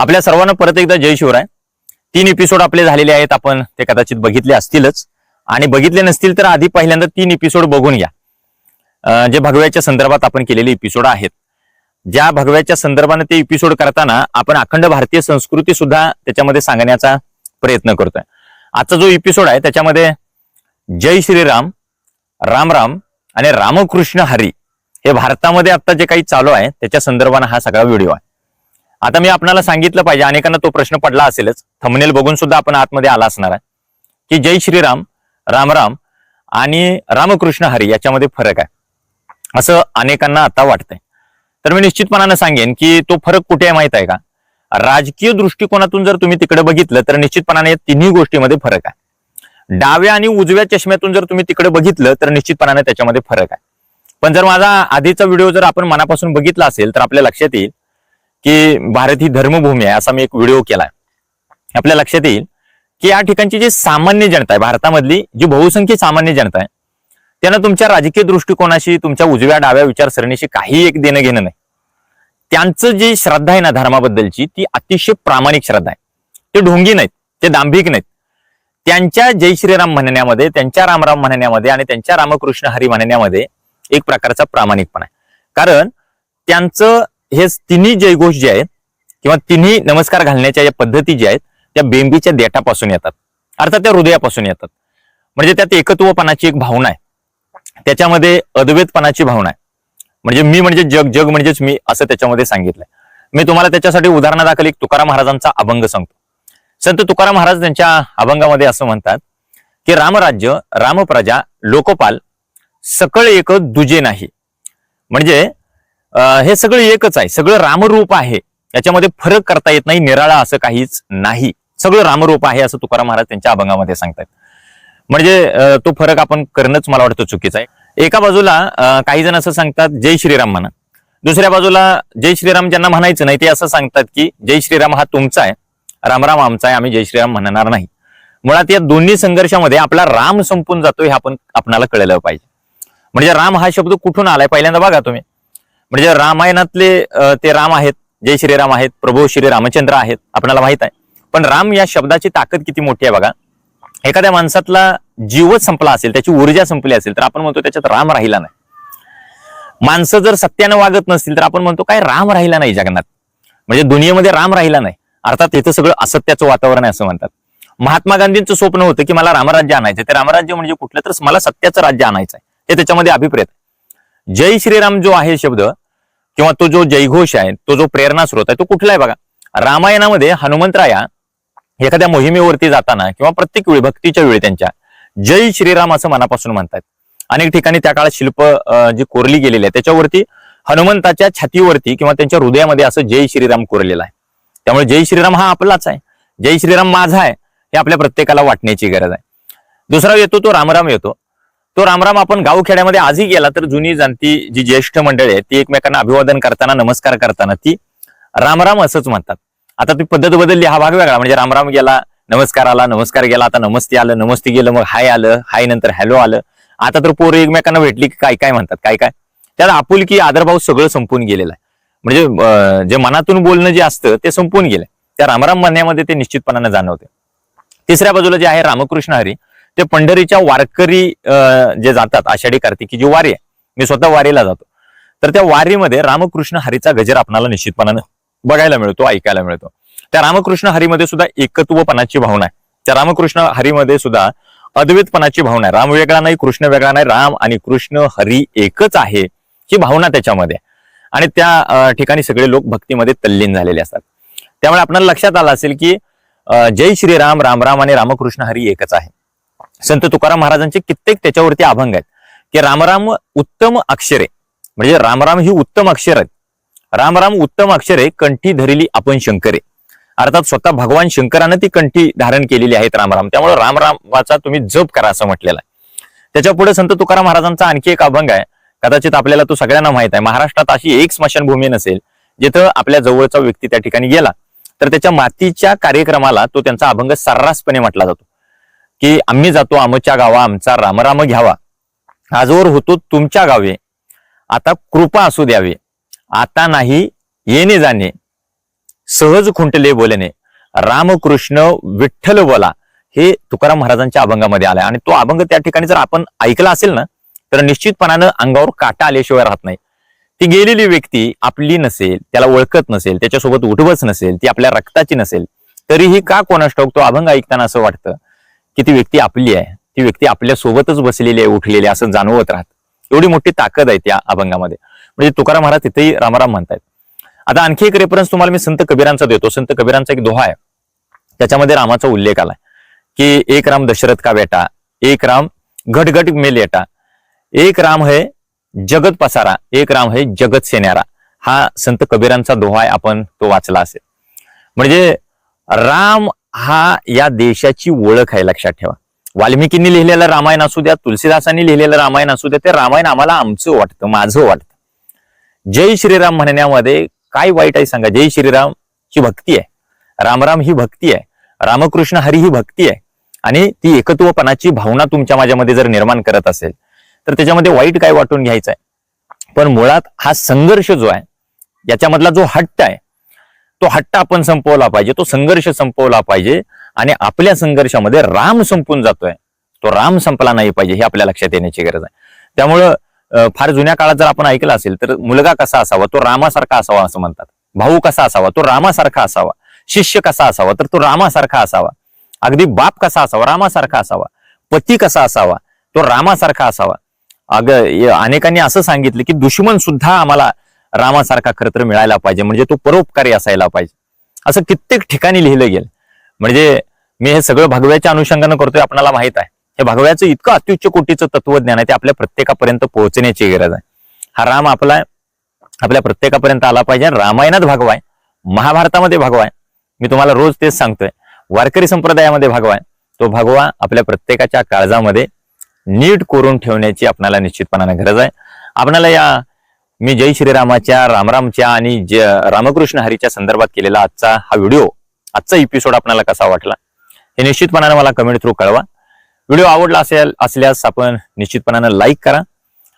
आपल्या सर्वांना परत एकदा जय शिवराय। 3 एपिसोड आपले झालेले आहेत, आपण ते कदाचित बघितले असतीलच आणि बघितले नसतील तर आधी पहिल्यांदा 3 एपिसोड बघून घ्या। जे भगव्याच्या संदर्भात आपण केलेले एपिसोड आहेत, ज्या भगव्याच्या संदर्भाने ते एपिसोड करताना आपण अखंड भारतीय संस्कृती सुद्धा त्याच्यामध्ये सांगण्याचा प्रयत्न करतोय। आजचा जो एपिसोड आहे त्याच्यामध्ये जय श्रीराम, राम राम आणि रामकृष्ण हरी हे भारतामध्ये आता जे काही चालू आहे त्याच्या संदर्भाने हा सगळा व्हिडिओ आहे। आता मी आपल्याला सांगितलं पाहिजे, अनेकांना तो प्रश्न पडला असेलच, थंबनेल बघून सुद्धा आपण आतमध्ये आला असणार आहे की जय श्रीराम, राम राम आणि रामकृष्ण हरी याच्यामध्ये फरक आहे असं अनेकांना आता वाटतंय। तर मी निश्चितपणाने सांगेन की तो फरक कुठे आहे माहित आहे का? राजकीय दृष्टिकोनातून जर तुम्ही तिकडे बघितलं तर निश्चितपणाने या तिन्ही गोष्टीमध्ये फरक आहे। डाव्या आणि उजव्या चष्म्यातून जर तुम्ही तिकडे बघितलं तर निश्चितपणाने त्याच्यामध्ये फरक आहे। पण जर माझा आधीचा व्हिडिओ जर आपण मनापासून बघितला असेल तर आपल्या लक्षात येईल की भारत ही धर्मभूमी आहे असा मी एक व्हिडिओ केलाय। आपल्या लक्षात येईल की या ठिकाणची जी सामान्य जनता आहे, भारतामधली जी बहुसंख्य सामान्य जनता आहे, त्यांना तुमच्या राजकीय दृष्टिकोनाशी, तुमच्या उजव्या डाव्या विचारसरणीशी काही एक देणं घेणं नाही। त्यांचं जी श्रद्धा आहे ना धर्माबद्दलची, ती अतिशय प्रामाणिक श्रद्धा आहे। ते ढोंगी नाहीत, ते दांभिक नाहीत। त्यांच्या जय श्रीराम म्हणण्यामध्ये, त्यांच्या रामराम म्हणण्यामध्ये आणि त्यांच्या रामकृष्ण हरी म्हणण्यामध्ये एक प्रकारचा प्रामाणिकपणा आहे। कारण त्यांचं हे तिन्ही जयघोष जे आहेत किंवा तिन्ही नमस्कार घालण्याच्या या पद्धती ज्या आहेत त्या बेंबीच्या देठापासून येतात, अर्थात त्या हृदयापासून येतात। म्हणजे त्यात एकत्वपणाची एक भावना आहे, त्याच्यामध्ये अद्वैतपणाची भावना आहे। म्हणजे मी म्हणजे जग, जग म्हणजेच मी असं त्याच्यामध्ये सांगितलंय। मी तुम्हाला त्याच्यासाठी उदाहरणादाखल एक तुकाराम महाराजांचा अभंग सांगतो। संत तुकाराम महाराज त्यांच्या अभंगामध्ये असं म्हणतात की रामराज्य, रामप्रजा, लोकपाल सकळ एक दुजे नाही। म्हणजे हे सगळं एकच आहे, सगळं रामरूप आहे, याच्यामध्ये फरक करता येत नाही, निराळा असं काहीच नाही, सगळं रामरूप आहे असं तुकाराम महाराज त्यांच्या अभंगामध्ये सांगतात। म्हणजे तो फरक आपण करणंच मला वाटतं चुकीचं आहे। एका बाजूला काही जण असं सांगतात जय श्रीराम म्हणा, दुसऱ्या बाजूला जय श्रीराम ज्यांना म्हणायचं नाही ते असं सांगतात की जय श्रीराम हा तुमचा आहे, रामराम आमचा आहे, आम्ही जय श्रीराम म्हणणार नाही। मुळात या दोन्ही संघर्षामध्ये आपला राम संपून जातो हे आपणाला कळलं पाहिजे। म्हणजे राम हा शब्द कुठून आलाय पहिल्यांदा बघा तुम्ही। म्हणजे रामायणातले ते राम आहेत, जय श्रीराम आहेत, प्रभू श्री रामचंद्र आहेत, आपल्याला माहित आहे। पण राम या शब्दाची ताकद किती मोठी आहे बघा। एखाद्या माणसातला जीवच संपला असेल, त्याची ऊर्जा संपली असेल तर आपण म्हणतो त्याच्यात राम राहिला नाही। माणसं जर सत्यानं वागत नसतील तर आपण म्हणतो काय राम राहिला नाही जगण्यात, म्हणजे दुनियेमध्ये राम राहिला नाही, अर्थात इथं सगळं असत्याचं वातावरण आहे असं म्हणतात। महात्मा गांधींचं स्वप्न होतं की मला रामराज्य आणायचं, ते रामराज्य म्हणजे कुठलं तर मला सत्याचं राज्य आणायचं आहे, हे त्याच्यामध्ये अभिप्रेत। जय श्रीराम जो आहे शब्द किंवा तो जो जयघोष आहे, तो जो प्रेरणा स्रोत आहे, तो कुठला आहे बघा। रामायणामध्ये हनुमंतराया एखाद्या मोहिमेवरती जाताना किंवा प्रत्येक वेळी भक्तीच्या वेळी त्यांच्या जय श्रीराम असं मनापासून म्हणतात। अनेक ठिकाणी त्या काळात शिल्प जी कोरली गेलेली आहे त्याच्यावरती हनुमंताच्या छातीवरती किंवा त्यांच्या हृदयामध्ये असं जय श्रीराम कोरलेलं आहे। त्यामुळे जय श्रीराम हा आपलाच आहे, जय श्रीराम माझा आहे, हे आपल्या प्रत्येकाला वाटण्याची गरज आहे। दुसरा येतो तो रामराम येतो। तो रामराम आपण गावखेड्यामध्ये आजही गेला तर जुनी जाणती जी ज्येष्ठ मंडळी आहे ती एकमेकांना अभिवादन करताना, नमस्कार करताना ती रामराम असंच म्हणतात। आता ती पद्धत बदलली, हा भाग वेगळा। म्हणजे रामराम गेला, नमस्कार आला, नमस्कार गेला, आता नमस्ते आलं, नमस्ते गेलं, मग हाय आलं, हाय नंतर हॅलो आलं। आता तर पोरं एकमेकांना भेटली की काय काय म्हणतात, काय काय, त्याला आपुलकी, आदरभाव सगळं संपून गेलेलं आहे। म्हणजे जे मनातून बोलणं जे असतं ते संपून गेलंय, त्या रामराम म्हणण्यामध्ये ते निश्चितपणाने जाणवते। तिसऱ्या बाजूला जे आहे रामकृष्ण हरी, ते पंढरीच्या वारकरी जे जातात, आषाढी कार्तिकी जी वारी आहे, मी स्वतः वारीला जातो, तर त्या वारीमध्ये रामकृष्ण हरीचा गजर आपल्याला निश्चितपणानं बघायला मिळतो, ऐकायला मिळतो। त्या रामकृष्ण हरीमध्ये सुद्धा एकत्वपणाची भावना आहे, त्या रामकृष्ण हरीमध्ये सुद्धा अद्वैतपणाची भावना आहे। राम वेगळा नाही, कृष्ण वेगळा नाही, राम आणि कृष्ण हरी एकच आहे ही भावना त्याच्यामध्ये। आणि त्या ठिकाणी सगळे लोक भक्तीमध्ये तल्लीन झालेले असतात। त्यामुळे आपल्याला लक्षात आलं असेल की जय श्रीराम, राम राम आणि रामकृष्ण हरी एकच आहे। संत तुकाराम महाराजांचे कित्येक त्याच्यावरती अभंग आहेत की रामराम उत्तम अक्षरे, म्हणजे रामराम ही उत्तम अक्षर आहेत। रामराम उत्तम अक्षरे कंठी धरिली आपण शंकरे, अर्थात स्वतः भगवान शंकरानं ती कंठी धारण केलेली आहेत रामराम। त्यामुळे रामरामाचा तुम्ही जप करा असं म्हटलेलं आहे। त्याच्या पुढे संत तुकाराम महाराजांचा आणखी एक अभंग आहे, कदाचित आपल्याला तो सगळ्यांना माहित आहे। महाराष्ट्रात अशी एक स्मशानभूमी नसेल जिथं आपल्या जवळचा व्यक्ती त्या ठिकाणी गेला तर त्याच्या मातीच्या कार्यक्रमाला तो त्यांचा अभंग सर्रासपणे म्हटला जातो की आम्ही जातो आमच्या गावा, आमचा रामराम घ्यावा, आजवर होतो तुमच्या गावे, आता कृपा असू द्यावे, आता नाही येणे जाणे, सहज खुंटले बोलणे, रामकृष्ण विठ्ठल बोला, हे तुकाराम महाराजांच्या अभंगामध्ये आलाय. आणि तो अभंग त्या ठिकाणी जर आपण ऐकला असेल ना, तर निश्चितपणानं अंगावर काटा आल्याशिवाय राहत नाही. ती गेलेली व्यक्ती आपली नसेल, त्याला ओळखत नसेल, त्याच्यासोबत उठवच नसेल, ती आपल्या रक्ताची नसेल, तरीही का कोणास ठाऊक तो अभंग ऐकताना असं वाटतं की ती व्यक्ती आपली आहे, ती व्यक्ती आपल्या सोबतच बसलेली आहे, उठलेली आहे, असं जाणवत राहत. एवढी मोठी ताकद आहे त्या अभंगामध्ये. म्हणजे तुकाराम महाराज तिथेही रामाराम म्हणतायत. आता आणखी एक रेफरन्स तुम्हाला मी संत कबीरांचा देतो. संत कबीरांचा एक दोहा आहे, त्याच्यामध्ये रामाचा उल्लेख आलाय की एक राम दशरथ का बेटा, एक राम घट घट में लेटा, एक राम है जगत पसारा, एक राम है जगत सेन्यारा. हा संत कबीरांचा दोहा आहे, आपण तो वाचला असेल. म्हणजे राम हा या देशाची ओळख आहे, लक्षात ठेवा. वाल्मिकींनी लिहिलेलं रामायण असू द्या, तुलसीदासांनी लिहिलेलं रामायण असू द्या, ते रामायण आम्हाला आमचं वाटतं, माझं वाटतं. जय श्रीराम म्हणण्यामध्ये काय वाईट आहे सांगा? जय श्रीराम ही भक्ती आहे, रामराम ही भक्ती आहे, रामकृष्ण हरी ही भक्ती आहे. आणि ती एकत्वपणाची भावना तुमच्या माझ्यामध्ये जर निर्माण करत असेल तर त्याच्यामध्ये वाईट काय वाटून घ्यायचं आहे? पण मुळात हा संघर्ष जो आहे, याच्यामधला जो हट्ट आहे, तो हट्ट आपण संपवला पाहिजे, तो संघर्ष संपवला पाहिजे. आणि आपल्या संघर्षामध्ये राम संपून जातोय, तो राम संपला नाही पाहिजे, हे आपल्या लक्षात येण्याची गरज आहे. त्यामुळं फार जुन्या काळात जर आपण ऐकलं असेल तर मुलगा कसा असावा, तो रामासारखा असावा असं म्हणतात. भाऊ कसा असावा, तो रामासारखा असावा. शिष्य कसा असावा, तर तो रामासारखा असावा. अगदी बाप कसा असावा, रामासारखा असावा. पती कसा असावा, तो रामासारखा असावा. अनेकांनी असं सांगितलं की दुश्मन सुद्धा आम्हाला रामासारखा खरं तर मिळायला पाहिजे, म्हणजे तो परोपकारी असायला पाहिजे, असं कित्येक ठिकाणी लिहिलं गेलं. म्हणजे मी हे सगळं भगव्याच्या अनुषंगानं करतोय, आपल्याला माहित आहे हे भगव्याचं इतकं अत्युच्च कोटीचं तत्वज्ञान आहे, ते आपल्या प्रत्येकापर्यंत पोहोचण्याची गरज आहे. हा राम आपल्या प्रत्येकापर्यंत आला पाहिजे. रामायणात भगवा आहे, महाभारतामध्ये भगवा आहे. मी तुम्हाला रोज तेच सांगतोय, वारकरी संप्रदायामध्ये भगवा आहे. तो भगवा आपल्या प्रत्येकाच्या काळजामध्ये नीट कोरून ठेवण्याची आपल्याला निश्चितपणाने गरज आहे. आपल्याला मी जय श्रीरामाच्या, रामरामच्या आणि रामकृष्ण हरीच्या संदर्भात केलेला आजचा हा व्हिडिओ, आजचा एपिसोड आपल्याला कसा वाटला हे निश्चितपणाने मला कमेंट थ्रू कळवा. व्हिडिओ आवडला असल्यास आपण निश्चितपणाने लाईक करा.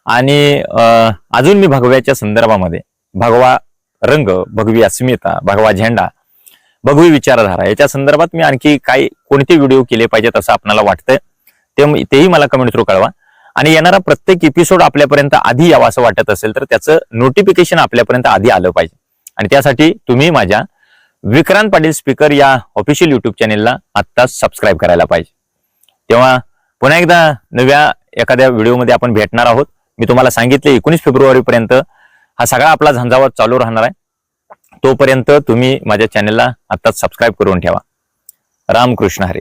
आणि अजून मी भगव्याच्या संदर्भामध्ये भगवा रंग, भगवी अस्मिता, भगवा झेंडा, भगवी विचारधारा याच्या संदर्भात मी आणखी कोणते व्हिडिओ केले पाहिजेत असं आपल्याला वाटतंय, तेही मला कमेंट थ्रू कळवा. आणि येणारा प्रत्येक एपिसोड आपल्यापर्यंत आधी यावं असं वाटत असेल तर त्याचं नोटिफिकेशन आपल्यापर्यंत आधी आलं पाहिजे. आणि त्यासाठी तुम्ही माझ्या विक्रांत पाटील स्पीकर या ऑफिशियल युट्यूब चॅनेलला आत्ताच सबस्क्राईब करायला पाहिजे. तेव्हा पुन्हा एकदा नव्या एखाद्या व्हिडिओमध्ये आपण भेटणार आहोत. मी तुम्हाला सांगितले 19 फेब्रुवारीपर्यंत हा सगळा आपला झंझावात चालू राहणार आहे. तोपर्यंत तुम्ही माझ्या चॅनेलला आत्ताच सबस्क्राईब करून ठेवा. रामकृष्ण हरी.